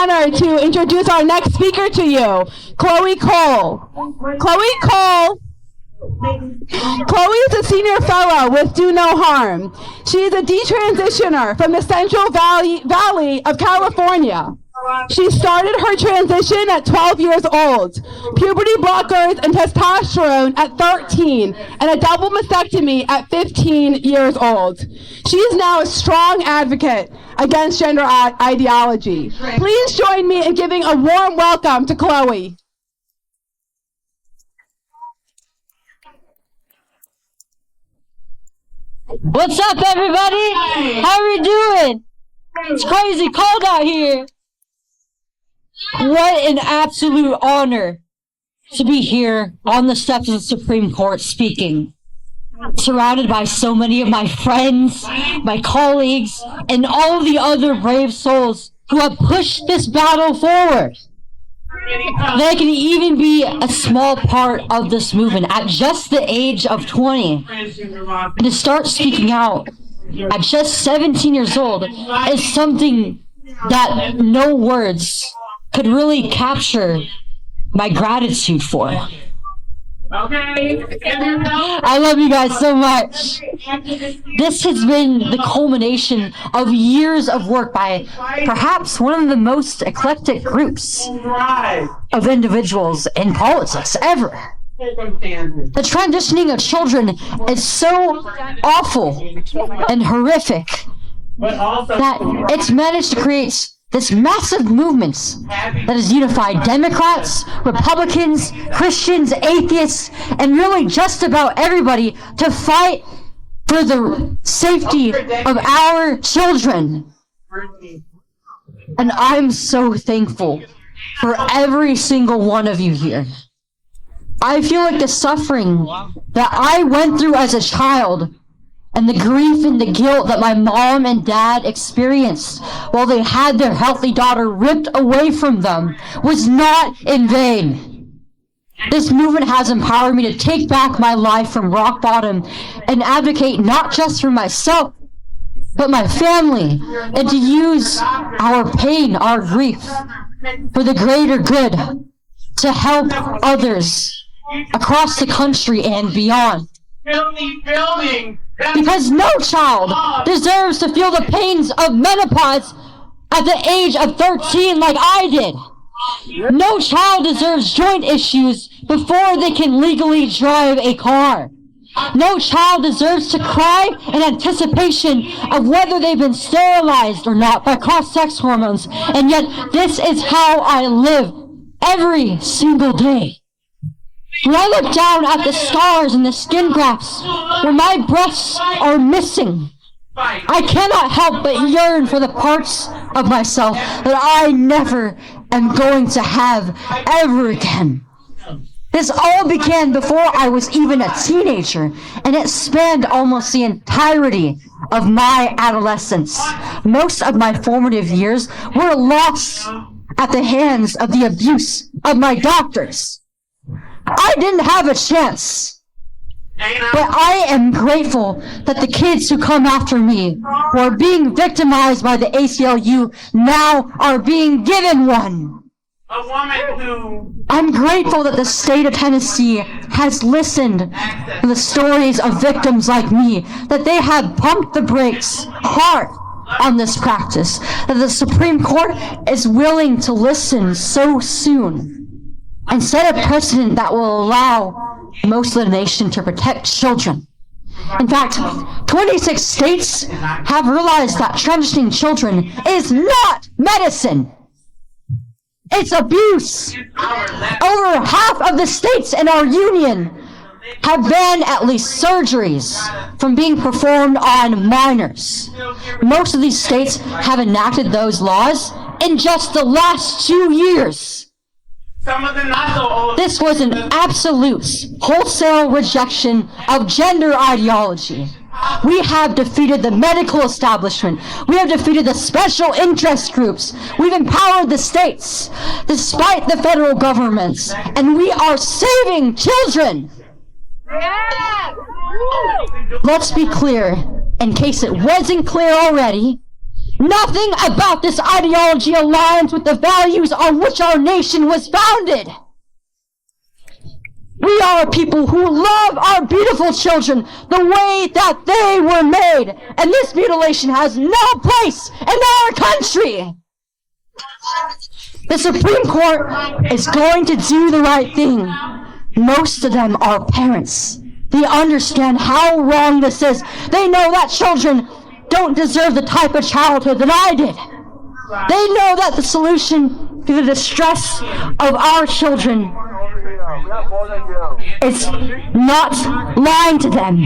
honor to introduce our next speaker to you, Chloe Cole. Chloe is a senior fellow with Do No Harm. She is a detransitioner from the Central Valley of California. She started her transition at 12 years old, puberty blockers and testosterone at 13, and a double mastectomy at 15 years old. She is now a strong advocate against gender ideology. Please join me in giving a warm welcome to Chloe. What's up, everybody? How are we doing? It's crazy cold out here. What an absolute honor to be here on the steps of the Supreme Court speaking, surrounded by so many of my friends, my colleagues, and all the other brave souls who have pushed this battle forward. They can even be a small part of this movement at just the age of 20. And to start speaking out at just 17 years old is something that no words could really capture my gratitude for. I love you guys so much. This has been the culmination of years of work by perhaps one of the most eclectic groups of individuals in politics ever. The transitioning of children is so awful and horrific that it's managed to create this massive movement that has unified Democrats, Republicans, Christians, atheists, and really just about everybody to fight for the safety of our children. And I'm so thankful for every single one of you here. I feel like the suffering that I went through as a child and the grief and the guilt that my mom and dad experienced while they had their healthy daughter ripped away from them was not in vain. This movement has empowered me to take back my life from rock bottom and advocate not just for myself, but my family, and to use our pain, our grief, for the greater good, to help others across the country and beyond. Because no child deserves to feel the pains of menopause at the age of 13 like I did. No child deserves joint issues before they can legally drive a car. No child deserves to cry in anticipation of whether they've been sterilized or not by cross-sex hormones. And yet this is how I live every single day. When I look down at the scars and the skin grafts where my breasts are missing, I cannot help but yearn for the parts of myself that I never am going to have ever again. This all began before I was even a teenager, and it spanned almost the entirety of my adolescence. Most of my formative years were lost at the hands of the abuse of my doctors. I didn't have a chance, but I am grateful that the kids who come after me, who are being victimized by the ACLU, now are being given one. I'm grateful that the state of Tennessee has listened to the stories of victims like me, that they have pumped the brakes hard on this practice, that the Supreme Court is willing to listen so soon and set a precedent that will allow most of the nation to protect children. In fact, 26 states have realized that transitioning children is not medicine. It's abuse. Over half of the states in our union have banned at least surgeries from being performed on minors. Most of these states have enacted those laws in just the last 2 years. This was an absolute, wholesale rejection of gender ideology. We have defeated the medical establishment. We have defeated the special interest groups. We've empowered the states, despite the federal governments, and we are saving children. Let's be clear, in case it wasn't clear already, Nothing about this ideology aligns with the values on which our nation was founded. We are a people who love our beautiful children the way that they were made, and this mutilation has no place in our country. The Supreme Court is going to do the right thing. Most of them are parents. They understand how wrong this is. They know that children don't deserve the type of childhood that I did. They know that the solution to the distress of our children is not lying to them.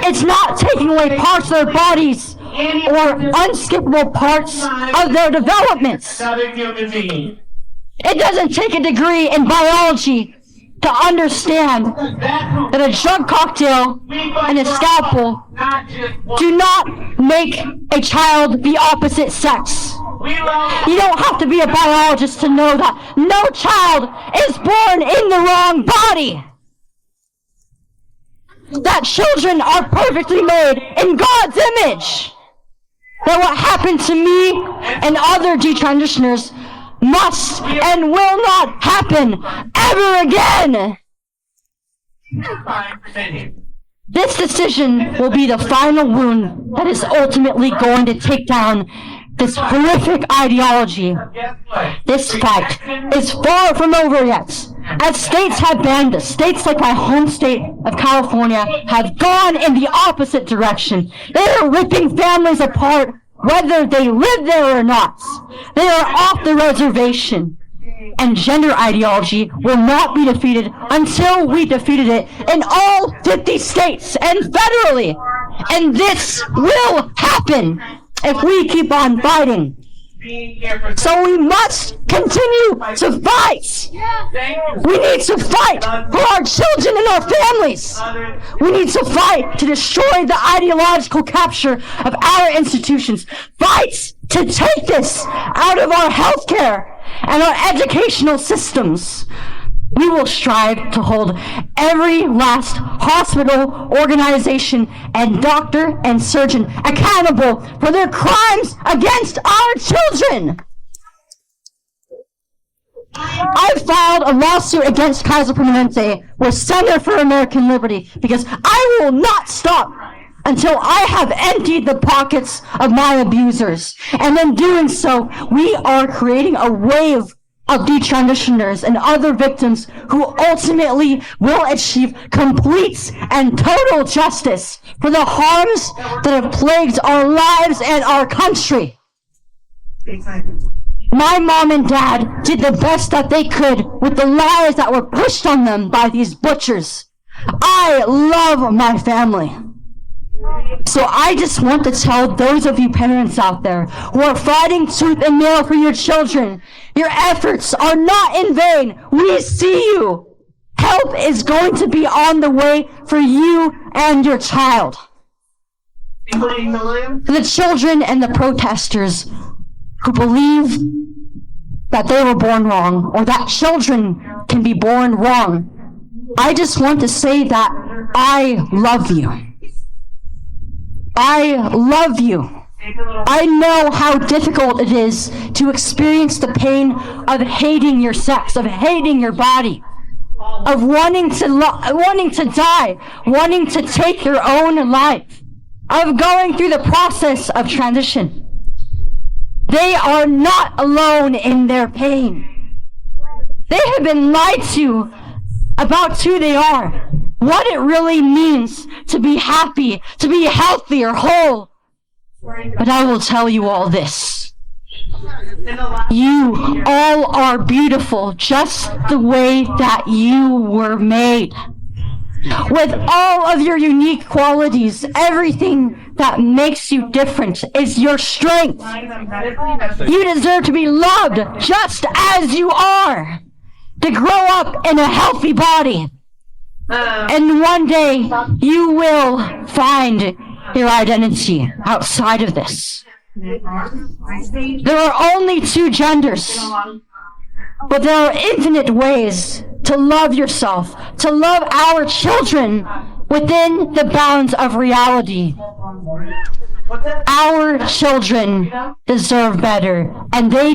It's not taking away parts of their bodies or unskippable parts of their developments. It doesn't take a degree in biology to understand that a drug cocktail and a scalpel do not make a child the opposite sex. You don't have to be a biologist to know that no child is born in the wrong body. That children are perfectly made in God's image. That what happened to me and other detransitioners must and will not happen ever again. This decision will be the final wound that is ultimately going to take down this horrific ideology. This fight is far from over yet. As states have banned us, states like my home state of California have gone in the opposite direction. They are ripping families apart whether they live there or not. They are off the reservation. And gender ideology will not be defeated until we defeated it in all 50 states and federally. And this will happen if we keep on fighting. So we must continue to fight. We need to fight for our children and our families. We need to fight to destroy the ideological capture of our institutions. Fight to take this out of our healthcare and our educational systems. We will strive to hold every last hospital, organization, and doctor and surgeon accountable for their crimes against our children. I filed a lawsuit against Kaiser Permanente with Center for American Liberty because I will not stop until I have emptied the pockets of my abusers. And in doing so, we are creating a wave of detransitioners and other victims who ultimately will achieve complete and total justice for the harms that have plagued our lives and our country. My mom and dad did the best that they could with the lies that were pushed on them by these butchers. I love my family. So I just want to tell those of you parents out there who are fighting tooth and nail for your children, your efforts are not in vain. We see you. Help is going to be on the way for you and your child. For the children and the protesters who believe that they were born wrong or that children can be born wrong, I just want to say that I love you. I love you. I know how difficult it is to experience the pain of hating your sex, of hating your body, of wanting to die, wanting to take your own life, of going through the process of transition. They are not alone in their pain. They have been lied to about who they are, what it really means to be happy, to be healthy or whole. But I will tell you all this. You all are beautiful just the way that you were made. With all of your unique qualities, everything that makes you different is your strength. You deserve to be loved just as you are, to grow up in a healthy body. And one day, you will find your identity outside of this. There are only two genders, but there are infinite ways to love yourself, to love our children within the bounds of reality. Our children deserve better, and they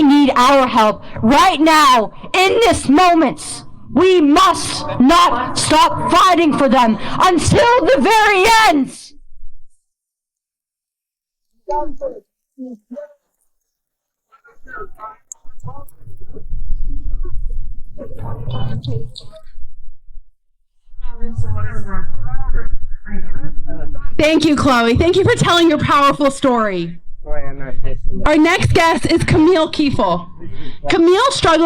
need our help right now, in this moment. We must not stop fighting for them until the very end. Thank you, Chloe. Thank you for telling your powerful story. Our next guest is Camille Kiefel. Camille struggled